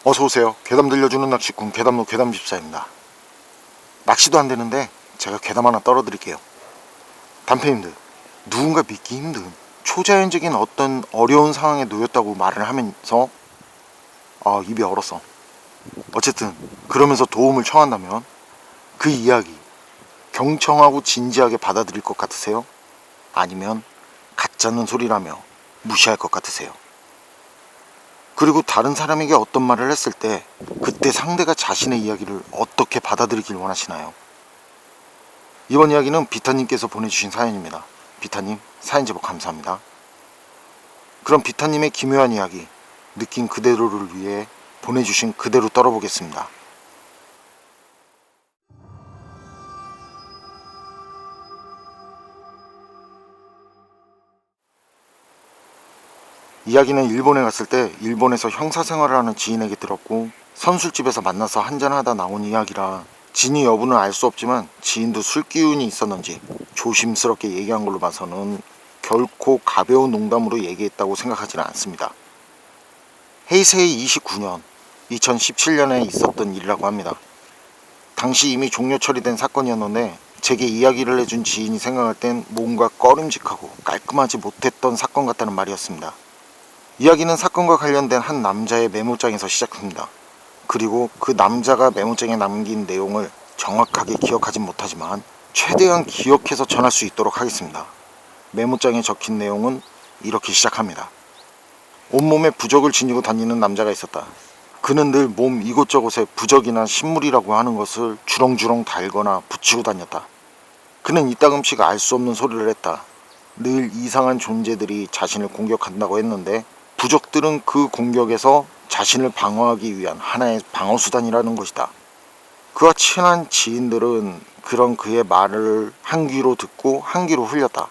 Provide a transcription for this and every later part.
어서오세요. 괴담 들려주는 낚시꾼 괴담로 괴담집사입니다. 낚시도 안되는데 제가 괴담 하나 떨어드릴게요. 단페님들, 누군가 믿기 힘든 초자연적인 어떤 어려운 상황에 놓였다고 말을 하면서 입이 얼었어. 어쨌든 그러면서 도움을 청한다면 그 이야기 경청하고 진지하게 받아들일 것 같으세요? 아니면 가짜는 소리라며 무시할 것 같으세요? 그리고 다른 사람에게 어떤 말을 했을 때 그때 상대가 자신의 이야기를 어떻게 받아들이길 원하시나요? 이번 이야기는 비타님께서 보내주신 사연입니다. 비타님, 사연 제보 감사합니다. 그럼 비타님의 기묘한 이야기, 느낀 그대로를 위해 보내주신 그대로 떨어보겠습니다. 이야기는 일본에 갔을 때 일본에서 형사생활을 하는 지인에게 들었고, 선술집에서 만나서 한잔하다 나온 이야기라 진위 여부는 알 수 없지만 지인도 술 기운이 있었는지 조심스럽게 얘기한 걸로 봐서는 결코 가벼운 농담으로 얘기했다고 생각하지는 않습니다. 헤이세이 29년 2017년에 있었던 일이라고 합니다. 당시 이미 종료 처리된 사건이었는데 제게 이야기를 해준 지인이 생각할 땐 뭔가 꺼림직하고 깔끔하지 못했던 사건 같다는 말이었습니다. 이야기는 사건과 관련된 한 남자의 메모장에서 시작합니다. 그리고 그 남자가 메모장에 남긴 내용을 정확하게 기억하진 못하지만 최대한 기억해서 전할 수 있도록 하겠습니다. 메모장에 적힌 내용은 이렇게 시작합니다. 온몸에 부적을 지니고 다니는 남자가 있었다. 그는 늘 몸 이곳저곳에 부적이나 신물이라고 하는 것을 주렁주렁 달거나 붙이고 다녔다. 그는 이따금씩 알 수 없는 소리를 했다. 늘 이상한 존재들이 자신을 공격한다고 했는데 부적들은 그 공격에서 자신을 방어하기 위한 하나의 방어수단이라는 것이다. 그와 친한 지인들은 그런 그의 말을 한 귀로 듣고 한 귀로 흘렸다.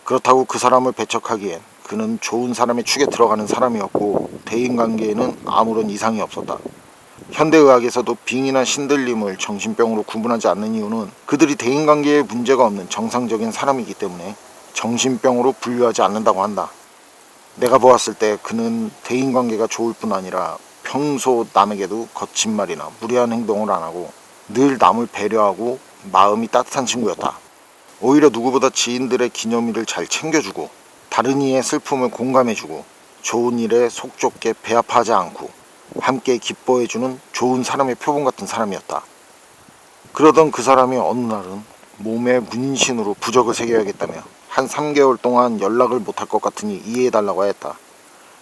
그렇다고 그 사람을 배척하기엔 그는 좋은 사람의 축에 들어가는 사람이었고 대인관계에는 아무런 이상이 없었다. 현대의학에서도 빙이나 신들림을 정신병으로 구분하지 않는 이유는 그들이 대인관계에 문제가 없는 정상적인 사람이기 때문에 정신병으로 분류하지 않는다고 한다. 내가 보았을 때 그는 대인관계가 좋을 뿐 아니라 평소 남에게도 거친 말이나 무례한 행동을 안 하고 늘 남을 배려하고 마음이 따뜻한 친구였다. 오히려 누구보다 지인들의 기념일을 잘 챙겨주고 다른 이의 슬픔을 공감해주고 좋은 일에 속 좁게 배합하지 않고 함께 기뻐해주는 좋은 사람의 표본 같은 사람이었다. 그러던 그 사람이 어느 날은 몸에 문신으로 부적을 새겨야겠다며 한 3개월 동안 연락을 못할 것 같으니 이해해달라고 하였다.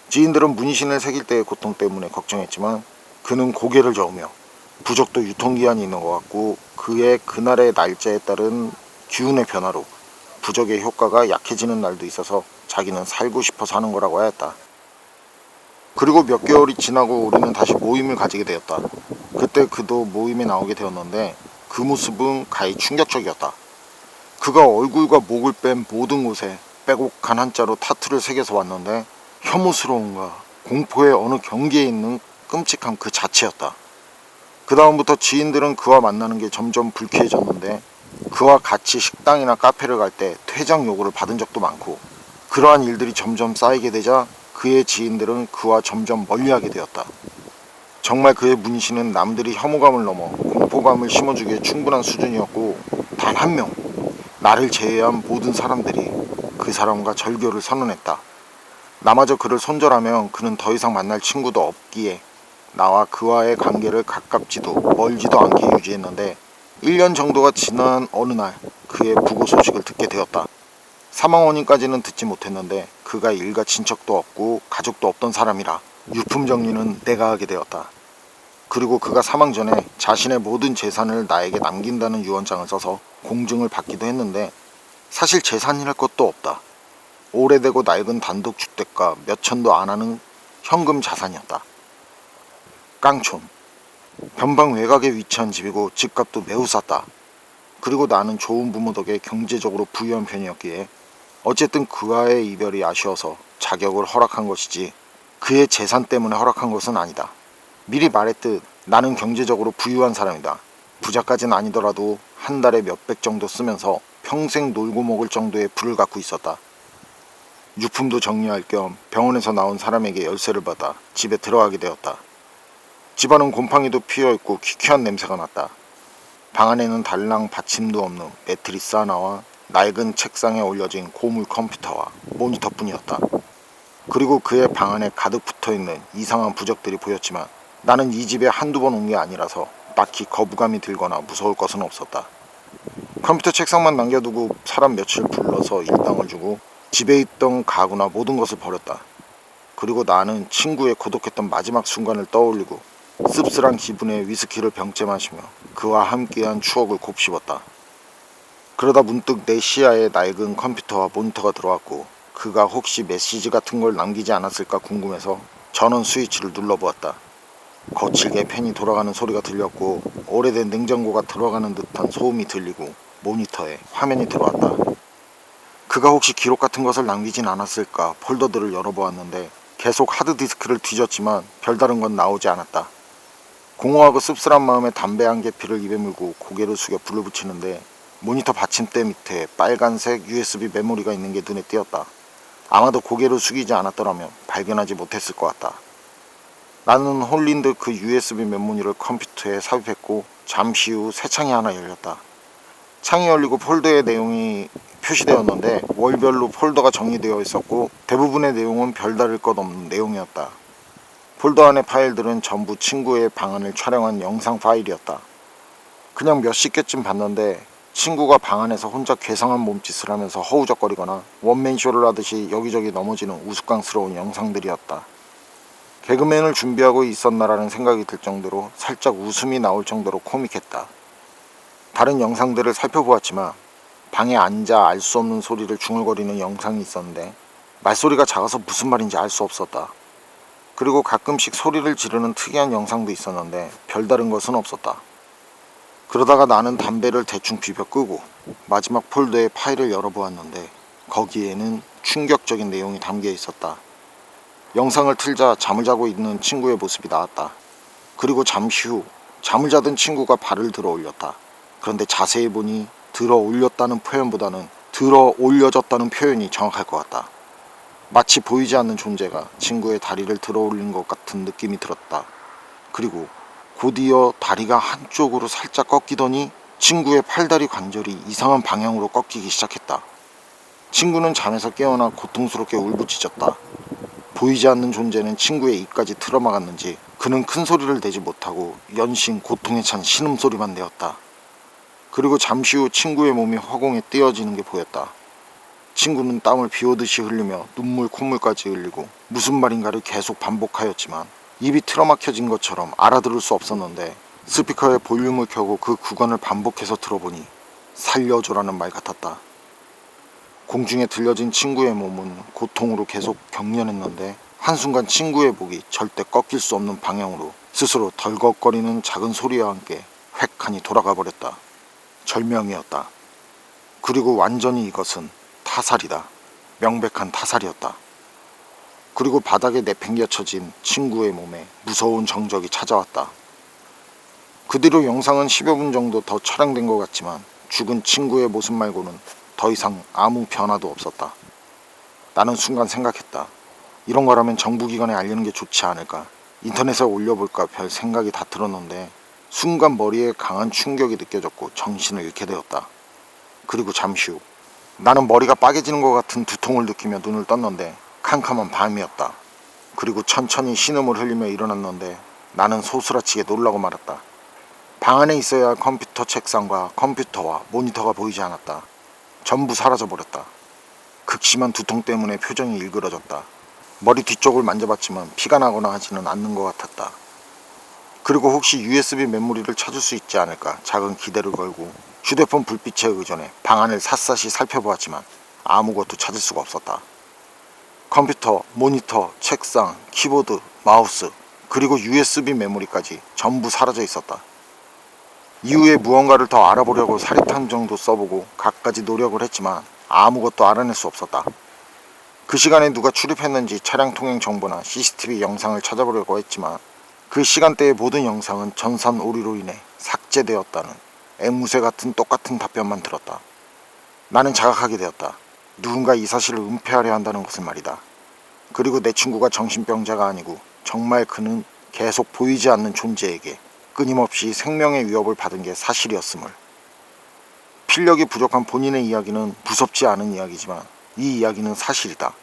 지인들은 문신을 새길 때의 고통 때문에 걱정했지만 그는 고개를 저으며 부적도 유통기한이 있는 것 같고 그의 그날의 날짜에 따른 기운의 변화로 부적의 효과가 약해지는 날도 있어서 자기는 살고 싶어서 하는 거라고 하였다. 그리고 몇 개월이 지나고 우리는 다시 모임을 가지게 되었다. 그때 그도 모임에 나오게 되었는데 그 모습은 가히 충격적이었다. 그가 얼굴과 목을 뺀 모든 곳에 빼곡한 한자로 타투를 새겨서 왔는데 혐오스러움과 공포의 어느 경계에 있는 끔찍함 그 자체였다. 그 다음부터 지인들은 그와 만나는 게 점점 불쾌해졌는데 그와 같이 식당이나 카페를 갈 때 퇴장 요구를 받은 적도 많고 그러한 일들이 점점 쌓이게 되자 그의 지인들은 그와 점점 멀리하게 되었다. 정말 그의 문신은 남들이 혐오감을 넘어 공포감을 심어주기에 충분한 수준이었고 단 한 명, 나를 제외한 모든 사람들이 그 사람과 절교를 선언했다. 나마저 그를 손절하면 그는 더 이상 만날 친구도 없기에 나와 그와의 관계를 가깝지도 멀지도 않게 유지했는데 1년 정도가 지난 어느 날 그의 부고 소식을 듣게 되었다. 사망 원인까지는 듣지 못했는데 그가 일가 친척도 없고 가족도 없던 사람이라 유품 정리는 내가 하게 되었다. 그리고 그가 사망 전에 자신의 모든 재산을 나에게 남긴다는 유언장을 써서 공증을 받기도 했는데 사실 재산이랄 것도 없다. 오래되고 낡은 단독주택가 몇 천도 안 하는 현금 자산이었다. 깡촌, 변방 외곽에 위치한 집이고 집값도 매우 쌌다. 그리고 나는 좋은 부모 덕에 경제적으로 부유한 편이었기에 어쨌든 그와의 이별이 아쉬워서 자격을 허락한 것이지 그의 재산 때문에 허락한 것은 아니다. 미리 말했듯 나는 경제적으로 부유한 사람이다. 부자까지는 아니더라도 한 달에 몇백 정도 쓰면서 평생 놀고 먹을 정도의 부를 갖고 있었다. 유품도 정리할 겸 병원에서 나온 사람에게 열쇠를 받아 집에 들어가게 되었다. 집안은 곰팡이도 피어있고 기괴한 냄새가 났다. 방 안에는 달랑 받침도 없는 매트리스 하나와 낡은 책상에 올려진 고물 컴퓨터와 모니터뿐이었다. 그리고 그의 방 안에 가득 붙어있는 이상한 부적들이 보였지만 나는 이 집에 한두 번 온 게 아니라서 딱히 거부감이 들거나 무서울 것은 없었다. 컴퓨터 책상만 남겨두고 사람 며칠 불러서 일당을 주고 집에 있던 가구나 모든 것을 버렸다. 그리고 나는 친구의 고독했던 마지막 순간을 떠올리고 씁쓸한 기분에 위스키를 병째 마시며 그와 함께한 추억을 곱씹었다. 그러다 문득 내 시야에 낡은 컴퓨터와 모니터가 들어왔고 그가 혹시 메시지 같은 걸 남기지 않았을까 궁금해서 전원 스위치를 눌러보았다. 거칠게 팬이 돌아가는 소리가 들렸고 오래된 냉장고가 들어가는 듯한 소음이 들리고 모니터에 화면이 들어왔다. 그가 혹시 기록 같은 것을 남기진 않았을까 폴더들을 열어보았는데 계속 하드디스크를 뒤졌지만 별다른 건 나오지 않았다. 공허하고 씁쓸한 마음에 담배 한 개피를 입에 물고 고개를 숙여 불을 붙이는데 모니터 받침대 밑에 빨간색 USB 메모리가 있는 게 눈에 띄었다. 아마도 고개를 숙이지 않았더라면 발견하지 못했을 것 같다. 나는 홀린 듯 그 USB 메모리를 컴퓨터에 삽입했고 잠시 후 새 창이 하나 열렸다. 창이 열리고 폴더의 내용이 표시되었는데 월별로 폴더가 정리되어 있었고 대부분의 내용은 별다를 것 없는 내용이었다. 폴더 안의 파일들은 전부 친구의 방안을 촬영한 영상 파일이었다. 그냥 몇십 개쯤 봤는데 친구가 방 안에서 혼자 괴상한 몸짓을 하면서 허우적거리거나 원맨쇼를 하듯이 여기저기 넘어지는 우스꽝스러운 영상들이었다. 개그맨을 준비하고 있었나라는 생각이 들 정도로 살짝 웃음이 나올 정도로 코믹했다. 다른 영상들을 살펴보았지만 방에 앉아 알 수 없는 소리를 중얼거리는 영상이 있었는데 말소리가 작아서 무슨 말인지 알 수 없었다. 그리고 가끔씩 소리를 지르는 특이한 영상도 있었는데 별다른 것은 없었다. 그러다가 나는 담배를 대충 비벼 끄고 마지막 폴더의 파일을 열어보았는데 거기에는 충격적인 내용이 담겨 있었다. 영상을 틀자 잠을 자고 있는 친구의 모습이 나왔다. 그리고 잠시 후 잠을 자던 친구가 발을 들어 올렸다. 그런데 자세히 보니 들어 올렸다는 표현보다는 들어 올려졌다는 표현이 정확할 것 같다. 마치 보이지 않는 존재가 친구의 다리를 들어 올린 것 같은 느낌이 들었다. 그리고 곧이어 다리가 한쪽으로 살짝 꺾이더니 친구의 팔다리 관절이 이상한 방향으로 꺾이기 시작했다. 친구는 잠에서 깨어나 고통스럽게 울부짖었다. 보이지 않는 존재는 친구의 입까지 틀어막았는지 그는 큰 소리를 내지 못하고 연신 고통에 찬 신음소리만 내었다. 그리고 잠시 후 친구의 몸이 화공에 띄어지는 게 보였다. 친구는 땀을 비오듯이 흘리며 눈물 콧물까지 흘리고 무슨 말인가를 계속 반복하였지만 입이 틀어막혀진 것처럼 알아들을 수 없었는데 스피커에 볼륨을 켜고 그 구간을 반복해서 들어보니 살려줘라는 말 같았다. 공중에 들려진 친구의 몸은 고통으로 계속 경련했는데 한순간 친구의 목이 절대 꺾일 수 없는 방향으로 스스로 덜컥거리는 작은 소리와 함께 획하니 돌아가 버렸다. 절명이었다. 그리고 완전히 이것은 타살이다. 명백한 타살이었다. 그리고 바닥에 내팽개쳐진 친구의 몸에 무서운 정적이 찾아왔다. 그 뒤로 영상은 10여 분 정도 더 촬영된 것 같지만 죽은 친구의 모습 말고는 더 이상 아무 변화도 없었다. 나는 순간 생각했다. 이런 거라면 정부기관에 알리는 게 좋지 않을까. 인터넷에 올려볼까 별 생각이 다 들었는데 순간 머리에 강한 충격이 느껴졌고 정신을 잃게 되었다. 그리고 잠시 후 나는 머리가 빠개지는 것 같은 두통을 느끼며 눈을 떴는데 캄캄한 밤이었다. 그리고 천천히 신음을 흘리며 일어났는데 나는 소스라치게 놀라고 말았다. 방 안에 있어야 할 컴퓨터 책상과 컴퓨터와 모니터가 보이지 않았다. 전부 사라져버렸다. 극심한 두통 때문에 표정이 일그러졌다. 머리 뒤쪽을 만져봤지만 피가 나거나 하지는 않는 것 같았다. 그리고 혹시 USB 메모리를 찾을 수 있지 않을까 작은 기대를 걸고 휴대폰 불빛에 의존해 방 안을 샅샅이 살펴보았지만 아무것도 찾을 수가 없었다. 컴퓨터, 모니터, 책상, 키보드, 마우스, 그리고 USB 메모리까지 전부 사라져 있었다. 이후에 무언가를 더 알아보려고 사리탕정도 써보고 갖가지 노력을 했지만 아무것도 알아낼 수 없었다. 그 시간에 누가 출입했는지 차량 통행 정보나 CCTV 영상을 찾아보려고 했지만 그 시간대의 모든 영상은 전산 오류로 인해 삭제되었다는 앵무새 같은 똑같은 답변만 들었다. 나는 자각하게 되었다. 누군가 이 사실을 은폐하려 한다는 것을 말이다. 그리고 내 친구가 정신병자가 아니고 정말 그는 계속 보이지 않는 존재에게 끊임없이 생명의 위협을 받은 게 사실이었음을. 필력이 부족한 본인의 이야기는 무섭지 않은 이야기지만 이 이야기는 사실이다.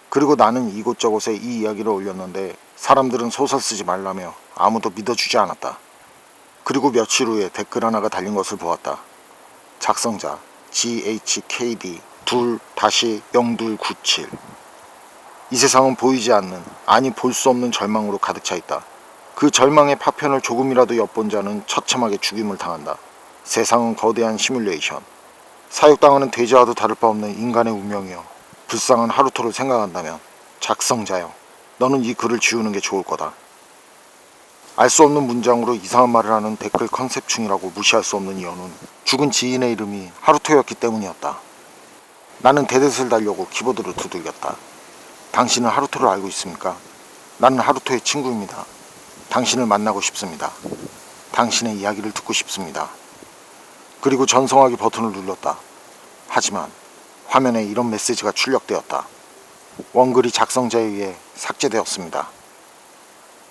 그리고 나는 이곳저곳에 이 이야기를 올렸는데 사람들은 소설 쓰지 말라며 아무도 믿어주지 않았다. 그리고 며칠 후에 댓글 하나가 달린 것을 보았다. 작성자 GHKD 2-0297. 이 세상은 보이지 않는, 아니 볼 수 없는 절망으로 가득 차 있다. 그 절망의 파편을 조금이라도 엿본 자는 처참하게 죽임을 당한다. 세상은 거대한 시뮬레이션. 사육당하는 돼지와도 다를 바 없는 인간의 운명이여, 불쌍한 하루토를 생각한다면 작성자여, 너는 이 글을 지우는 게 좋을 거다. 알 수 없는 문장으로 이상한 말을 하는 댓글 컨셉충이라고 무시할 수 없는 이유는 죽은 지인의 이름이 하루토였기 때문이었다. 나는 대댓을 달려고 키보드를 두들겼다. 당신은 하루토를 알고 있습니까? 나는 하루토의 친구입니다. 당신을 만나고 싶습니다. 당신의 이야기를 듣고 싶습니다. 그리고 전송하기 버튼을 눌렀다. 하지만 화면에 이런 메시지가 출력되었다. 원글이 작성자에 의해 삭제되었습니다.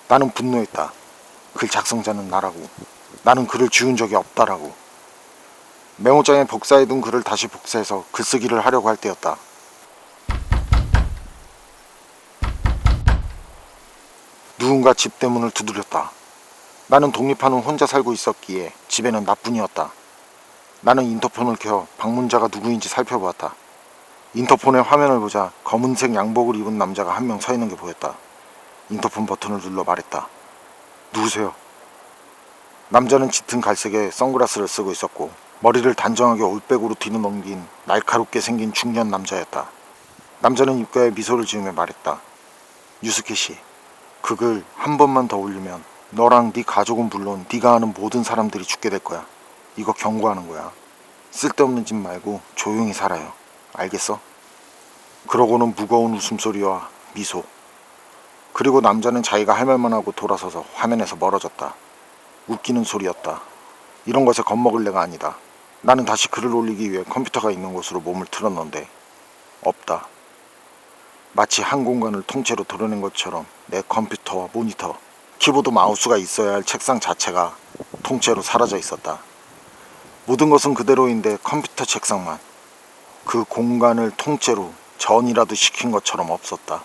나는 분노했다. 글 작성자는 나라고. 나는 글을 지운 적이 없다라고. 메모장에 복사해둔 글을 다시 복사해서 글쓰기를 하려고 할 때였다. 누군가 집 대문을 두드렸다. 나는 독립한 후 혼자 살고 있었기에 집에는 나뿐이었다. 나는 인터폰을 켜 방문자가 누구인지 살펴보았다. 인터폰의 화면을 보자 검은색 양복을 입은 남자가 한 명 서 있는 게 보였다. 인터폰 버튼을 눌러 말했다. 누구세요? 남자는 짙은 갈색의 선글라스를 쓰고 있었고 머리를 단정하게 올백으로 뒤로 넘긴 날카롭게 생긴 중년 남자였다. 남자는 입가에 미소를 지으며 말했다. 유스케 씨, 그 글 한 번만 더 올리면 너랑 네 가족은 물론 네가 아는 모든 사람들이 죽게 될 거야. 이거 경고하는 거야. 쓸데없는 짓 말고 조용히 살아요. 알겠어? 그러고는 무거운 웃음소리와 미소. 그리고 남자는 자기가 할 말만 하고 돌아서서 화면에서 멀어졌다. 웃기는 소리였다. 이런 것에 겁먹을 내가 아니다. 나는 다시 글을 올리기 위해 컴퓨터가 있는 곳으로 몸을 틀었는데 없다. 마치 한 공간을 통째로 도려낸 것처럼 내 컴퓨터와 모니터, 키보드 마우스가 있어야 할 책상 자체가 통째로 사라져 있었다. 모든 것은 그대로인데 컴퓨터 책상만 그 공간을 통째로 전이라도 시킨 것처럼 없었다.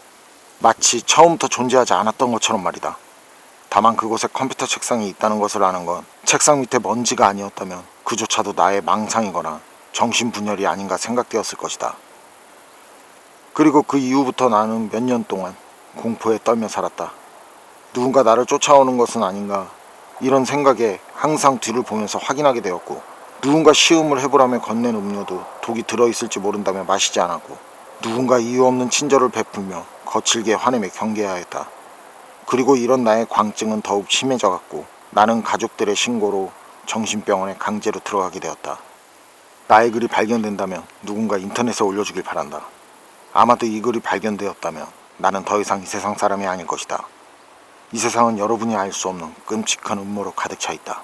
마치 처음부터 존재하지 않았던 것처럼 말이다. 다만 그곳에 컴퓨터 책상이 있다는 것을 아는 건 책상 밑에 먼지가 아니었다면 그조차도 나의 망상이거나 정신분열이 아닌가 생각되었을 것이다. 그리고 그 이후부터 나는 몇 년 동안 공포에 떨며 살았다. 누군가 나를 쫓아오는 것은 아닌가, 이런 생각에 항상 뒤를 보면서 확인하게 되었고, 누군가 시음을 해보라며 건넨 음료도 독이 들어있을지 모른다며 마시지 않았고, 누군가 이유 없는 친절을 베풀며 거칠게 화내며 경계해야 했다. 그리고 이런 나의 광증은 더욱 심해져갔고 나는 가족들의 신고로 정신병원에 강제로 들어가게 되었다. 나의 글이 발견된다면 누군가 인터넷에 올려주길 바란다. 아마도 이 글이 발견되었다면 나는 더 이상 이 세상 사람이 아닐 것이다. 이 세상은 여러분이 알 수 없는 끔찍한 음모로 가득 차 있다.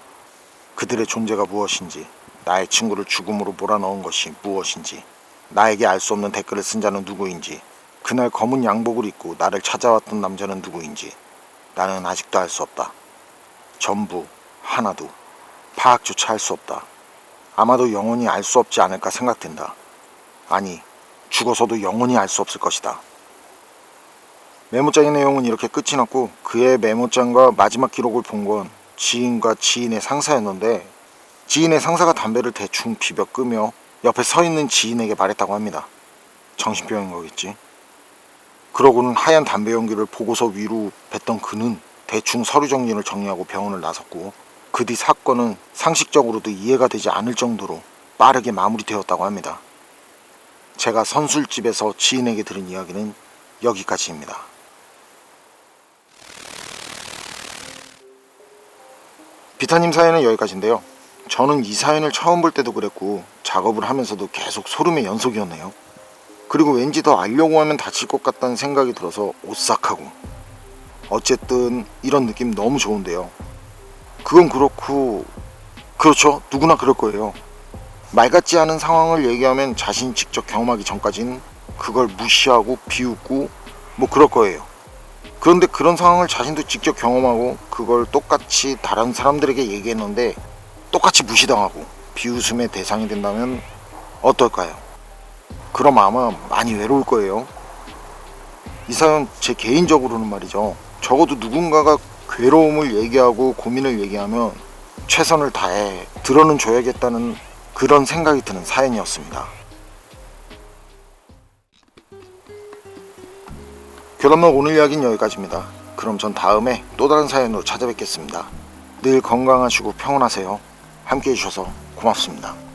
그들의 존재가 무엇인지, 나의 친구를 죽음으로 몰아넣은 것이 무엇인지, 나에게 알 수 없는 댓글을 쓴 자는 누구인지, 그날 검은 양복을 입고 나를 찾아왔던 남자는 누구인지 나는 아직도 알 수 없다. 전부, 하나도 파악조차 할 수 없다. 아마도 영원히 알 수 없지 않을까 생각된다. 아니, 죽어서도 영원히 알 수 없을 것이다. 메모장의 내용은 이렇게 끝이 났고, 그의 메모장과 마지막 기록을 본 건 지인과 지인의 상사였는데, 지인의 상사가 담배를 대충 비벼 끄며 옆에 서 있는 지인에게 말했다고 합니다. 정신병인 거겠지. 그러고는 하얀 담배 연기를 보고서 위로 뱉던 그는 대충 서류 정리를 정리하고 병원을 나섰고, 그 뒤 사건은 상식적으로도 이해가 되지 않을 정도로 빠르게 마무리되었다고 합니다. 제가 선술집에서 지인에게 들은 이야기는 여기까지입니다. 비타님 사연은 여기까지인데요. 저는 이 사연을 처음 볼 때도 그랬고 작업을 하면서도 계속 소름의 연속이었네요. 그리고 왠지 더 알려고 하면 다칠 것 같다는 생각이 들어서 오싹하고, 어쨌든 이런 느낌 너무 좋은데요. 그건 그렇고, 그렇죠, 누구나 그럴 거예요. 말 같지 않은 상황을 얘기하면 자신이 직접 경험하기 전까지는 그걸 무시하고 비웃고 뭐 그럴 거예요. 그런데 그런 상황을 자신도 직접 경험하고 그걸 똑같이 다른 사람들에게 얘기했는데 똑같이 무시당하고 비웃음의 대상이 된다면 어떨까요? 그럼 아마 많이 외로울 거예요. 이 사연 제 개인적으로는 말이죠. 적어도 누군가가 괴로움을 얘기하고 고민을 얘기하면 최선을 다해 들어는 줘야겠다는 그런 생각이 드는 사연이었습니다. 교담록 오늘 이야기는 여기까지입니다. 그럼 전 다음에 또 다른 사연으로 찾아뵙겠습니다. 늘 건강하시고 평온하세요. 함께 해주셔서 고맙습니다.